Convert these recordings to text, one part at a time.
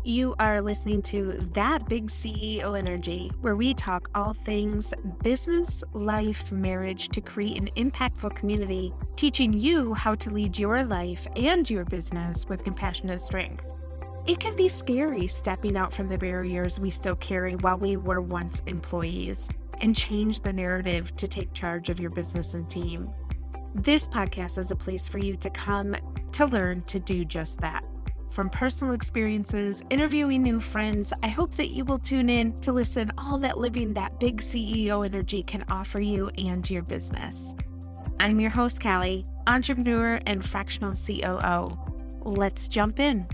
You are listening to That Big CEO Energy, where we talk all things business, life, marriage to create an impactful community, teaching you how to lead your life and your business with compassion and strength. It can be scary stepping out from the barriers we still carry while we were once employees and change the narrative to take charge of your business and team. This podcast is a place for you to come to learn to do just that. From personal experiences, interviewing new friends, I hope that you will tune in to listen all that living that big CEO energy can offer you and your business. I'm your host, Kallai, entrepreneur and fractional COO. Let's jump in.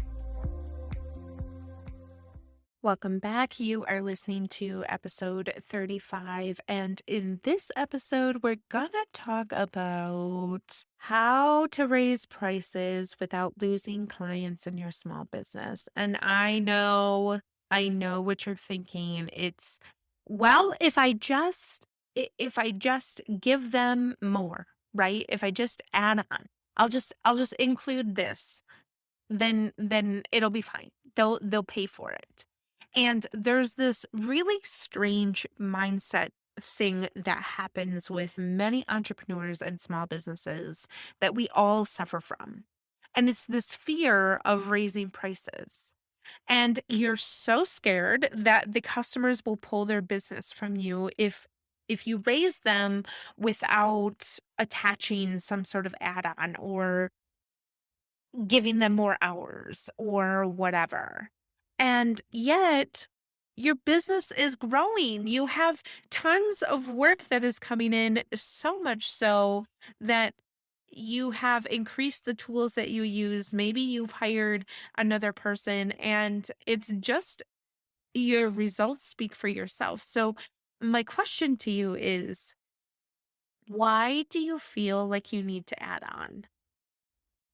Welcome back. You are listening to episode 35. And in this episode, we're going to talk about how to raise prices without losing clients in your small business. And I know what you're thinking. It's, well, if I just give them more, right? If I just add on, I'll just include this, then it'll be fine. They'll pay for it. And there's this really strange mindset thing that happens with many entrepreneurs and small businesses that we all suffer from. And it's this fear of raising prices. And you're so scared that the customers will pull their business from you if you raise them without attaching some sort of add-on or giving them more hours or whatever. And yet your business is growing. You have tons of work that is coming in, so much so that you have increased the tools that you use. Maybe you've hired another person, and it's just your results speak for yourself. So my question to you is, why do you feel like you need to add on?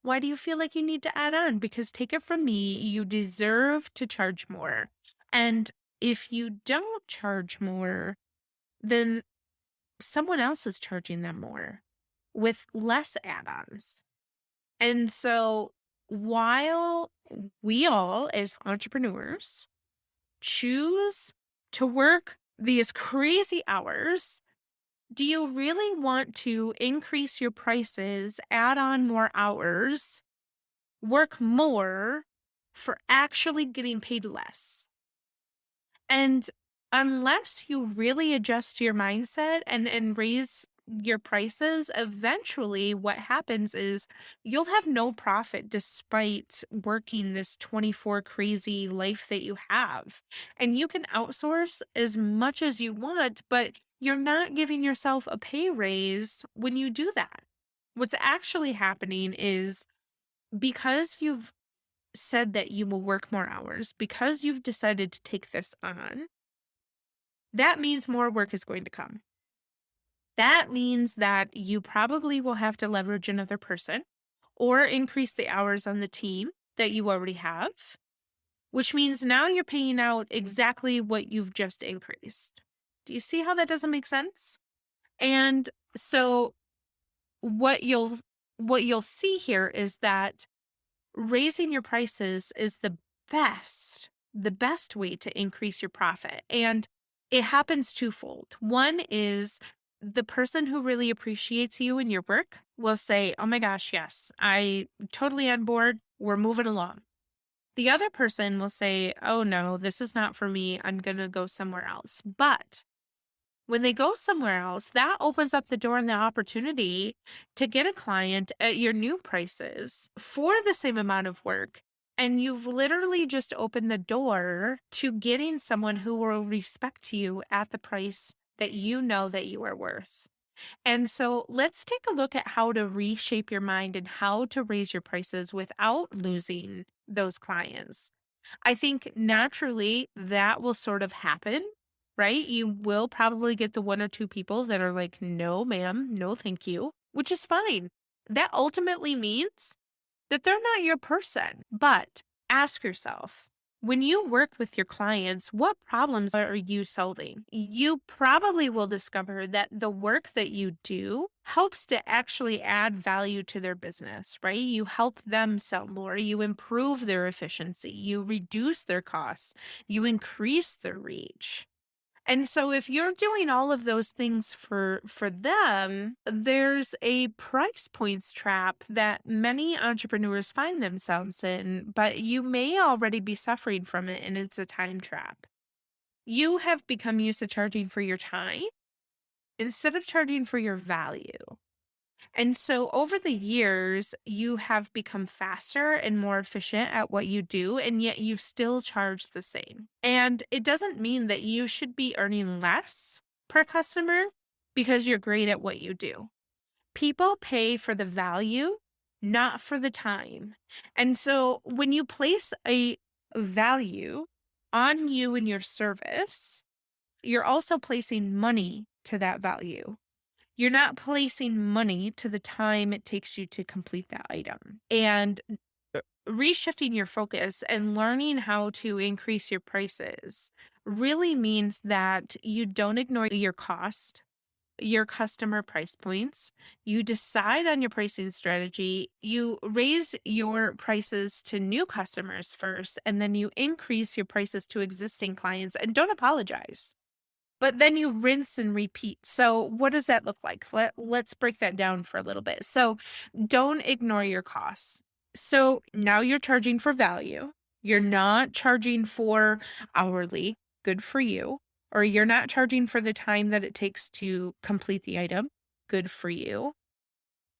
Why do you feel like you need to add on? Because take it from me, you deserve to charge more. And if you don't charge more, then someone else is charging them more with less add-ons. And so while we all as entrepreneurs choose to work these crazy hours, do you really want to increase your prices, add on more hours, work more for actually getting paid less? And unless you really adjust your mindset and raise your prices, eventually what happens is you'll have no profit despite working this 24 crazy life that you have. And you can outsource as much as you want, but you're not giving yourself a pay raise when you do that. What's actually happening is, because you've said that you will work more hours, because you've decided to take this on, that means more work is going to come. That means that you probably will have to leverage another person or increase the hours on the team that you already have, which means now you're paying out exactly what you've just increased. Do you see how that doesn't make sense? And so what you'll see here is that raising your prices is the best way to increase your profit. And it happens twofold. One is the person who really appreciates you and your work will say, "Oh my gosh, yes, I totally on board. We're moving along." The other person will say, "Oh no, this is not for me. I'm going to go somewhere else." But when they go somewhere else, that opens up the door and the opportunity to get a client at your new prices for the same amount of work. And you've literally just opened the door to getting someone who will respect you at the price that you know that you are worth. And so let's take a look at how to reshape your mind and how to raise your prices without losing those clients. I think naturally that will sort of happen, right? You will probably get the one or two people that are like, "No, ma'am, no, thank you," which is fine. That ultimately means that they're not your person. But ask yourself, When you work with your clients, what problems are you solving? You probably will discover that the work that you do helps to actually add value to their business, right? You help them sell more, you improve their efficiency, you reduce their costs, you increase their reach. And so if you're doing all of those things for them, there's a price points trap that many entrepreneurs find themselves in, but you may already be suffering from it, and it's a time trap. You have become used to charging for your time instead of charging for your value. And so over the years, you have become faster and more efficient at what you do, and yet you still charge the same. And it doesn't mean that you should be earning less per customer because you're great at what you do. People pay for the value, not for the time. And so when you place a value on you and your service, you're also placing money to that value. You're not placing money to the time it takes you to complete that item. And reshifting your focus and learning how to increase your prices really means that you don't ignore your cost, your customer price points. You decide on your pricing strategy. You raise your prices to new customers first, and then you increase your prices to existing clients, and don't apologize. But then you rinse and repeat. So what does that look like? Let's break that down for a little bit. So don't ignore your costs. So now you're charging for value. You're not charging for hourly. Good for you. Or you're not charging for the time that it takes to complete the item. Good for you.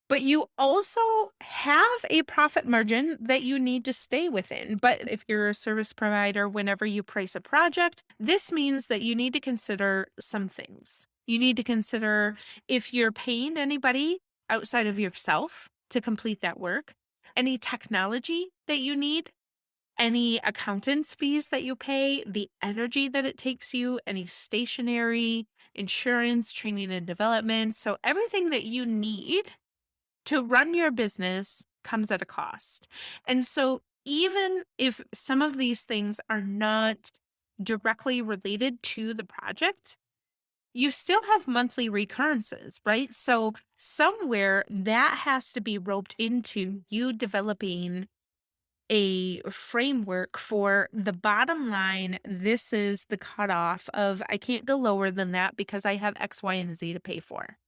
But you also have a profit margin that you need to stay within. But if you're a service provider, whenever you price a project, this means that you need to consider some things. You need to consider if you're paying anybody outside of yourself to complete that work, any technology that you need, any accountant's fees that you pay, the energy that it takes you, any stationery, insurance, training and development. So everything that you need to run your business comes at a cost. And so even if some of these things are not directly related to the project, you still have monthly recurrences, right? So somewhere that has to be roped into you developing a framework for the bottom line. This is the cutoff of I can't go lower than that because I have X, Y, and Z to pay for.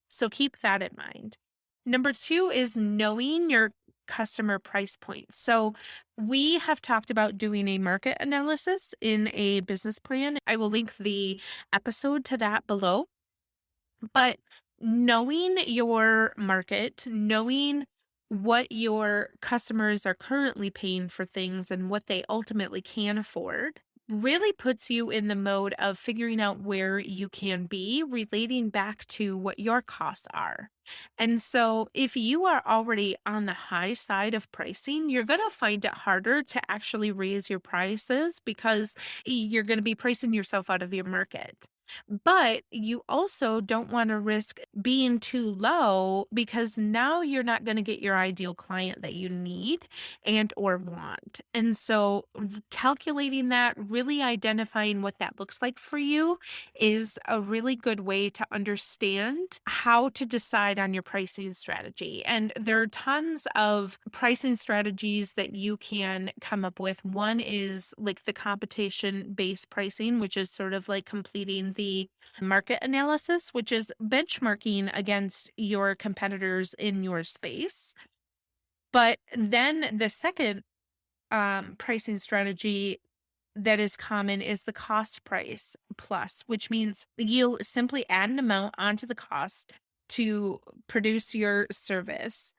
So keep that in mind. Number 2 is knowing your customer price point. So we have talked about doing a market analysis in a business plan. I will link the episode to that below. But knowing your market, knowing what your customers are currently paying for things and what they ultimately can afford really puts you in the mode of figuring out where you can be, relating back to what your costs are. And so if you are already on the high side of pricing, you're going to find it harder to actually raise your prices because you're going to be pricing yourself out of your market. But you also don't want to risk being too low because now you're not going to get your ideal client that you need and or want. And so calculating that, really identifying what that looks like for you is a really good way to understand how to decide on your pricing strategy. And there are tons of pricing strategies that you can come up with. One is like the competition-based pricing, which is sort of like completing the market analysis, which is benchmarking against your competitors in your space. But then the second pricing strategy that is common is the cost price plus, which means you simply add an amount onto the cost to produce your service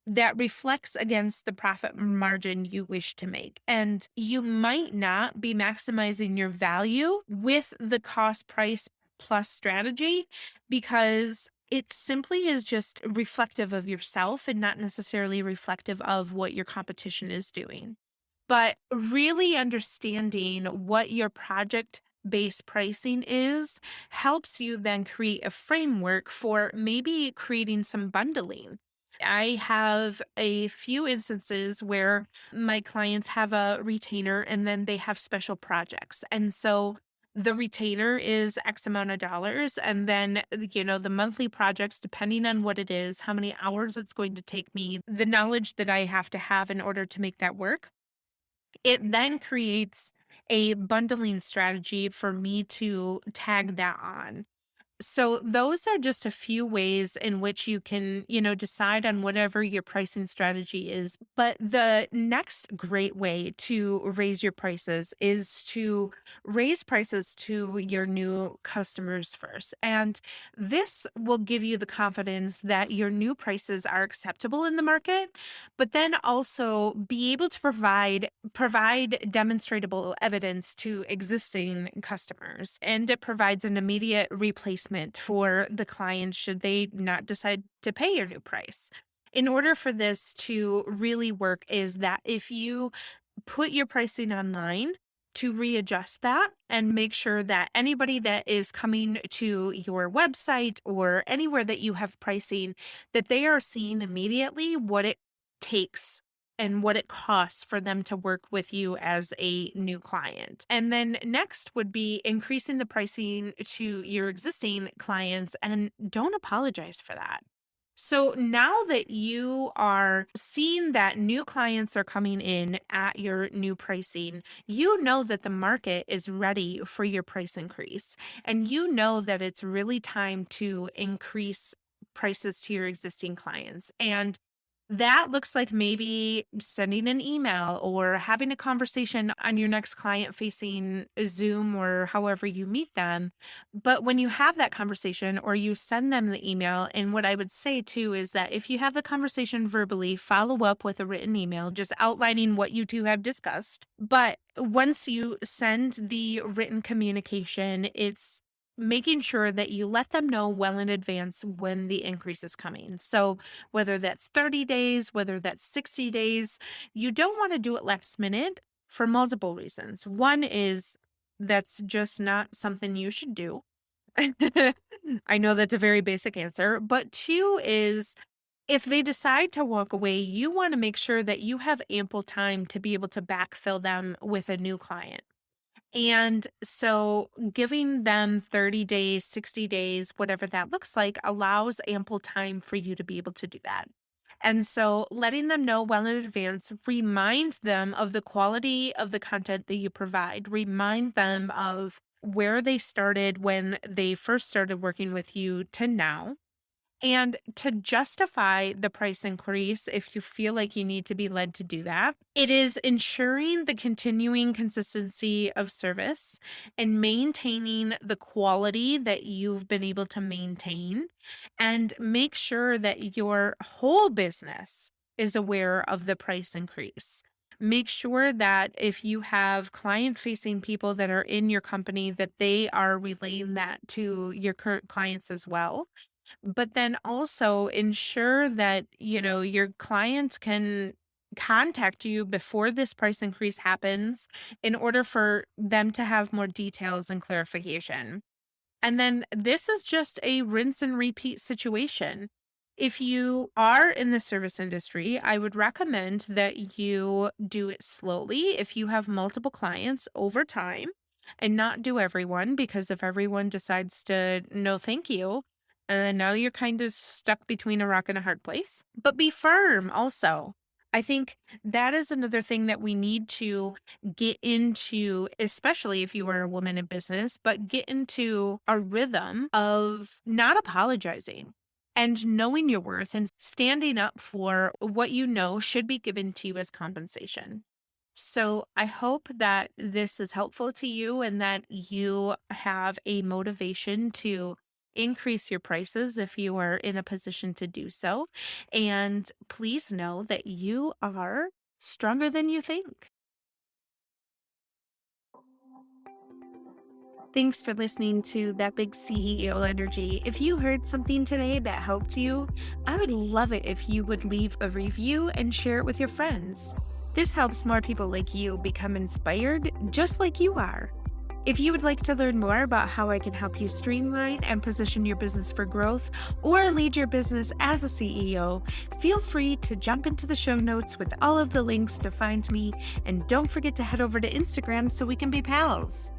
that reflects against the profit margin you wish to make. And you might not be maximizing your value with the cost price plus strategy because it simply is just reflective of yourself and not necessarily reflective of what your competition is doing. But really understanding what your project-based pricing is helps you then create a framework for maybe creating some bundling. I have a few instances where my clients have a retainer and then they have special projects. And so the retainer is X amount of dollars. And then, the monthly projects, depending on what it is, how many hours it's going to take me, the knowledge that I have to have in order to make that work, it then creates a bundling strategy for me to tag that on. So those are just a few ways in which you can, decide on whatever your pricing strategy is. But the next great way to raise your prices is to raise prices to your new customers first. And this will give you the confidence that your new prices are acceptable in the market, but then also be able to provide demonstrable evidence to existing customers. And it provides an immediate replacement for the client should they not decide to pay your new price. In order for this to really work, is that if you put your pricing online, to readjust that and make sure that anybody that is coming to your website or anywhere that you have pricing, that they are seeing immediately what it takes and what it costs for them to work with you as a new client. And then next would be increasing the pricing to your existing clients, and don't apologize for that. So now that you are seeing that new clients are coming in at your new pricing, you know that the market is ready for your price increase. And you know that it's really time to increase prices to your existing clients. And that looks like maybe sending an email or having a conversation on your next client facing Zoom or however you meet them. But when you have that conversation or you send them the email, and what I would say too is that if you have the conversation verbally, follow up with a written email just outlining what you two have discussed. But once you send the written communication, it's making sure that you let them know well in advance when the increase is coming. So whether that's 30 days, whether that's 60 days, you don't want to do it last minute for multiple reasons. One is that's just not something you should do. I know that's a very basic answer, but two is if they decide to walk away, you want to make sure that you have ample time to be able to backfill them with a new client. And so giving them 30 days, 60 days, whatever that looks like, allows ample time for you to be able to do that. And so letting them know well in advance, remind them of the quality of the content that you provide, remind them of where they started when they first started working with you to now. And to justify the price increase, if you feel like you need to be led to do that, it is ensuring the continuing consistency of service and maintaining the quality that you've been able to maintain, and make sure that your whole business is aware of the price increase. Make sure that if you have client facing people that are in your company, that they are relaying that to your current clients as well, but then also ensure that, your client can contact you before this price increase happens in order for them to have more details and clarification. And then this is just a rinse and repeat situation. If you are in the service industry, I would recommend that you do it slowly if you have multiple clients over time, and not do everyone, because if everyone decides to no thank you, now you're kind of stuck between a rock and a hard place. But be firm also. I think that is another thing that we need to get into, especially if you are a woman in business, but get into a rhythm of not apologizing and knowing your worth and standing up for what you know should be given to you as compensation. So I hope that this is helpful to you and that you have a motivation to increase your prices if you are in a position to do so. And please know that you are stronger than you think. Thanks for listening to That Big CEO Energy. If you heard something today that helped you, I would love it if you would leave a review and share it with your friends. This helps more people like you become inspired just like you are. If you would like to learn more about how I can help you streamline and position your business for growth or lead your business as a CEO, feel free to jump into the show notes with all of the links to find me. And don't forget to head over to Instagram so we can be pals.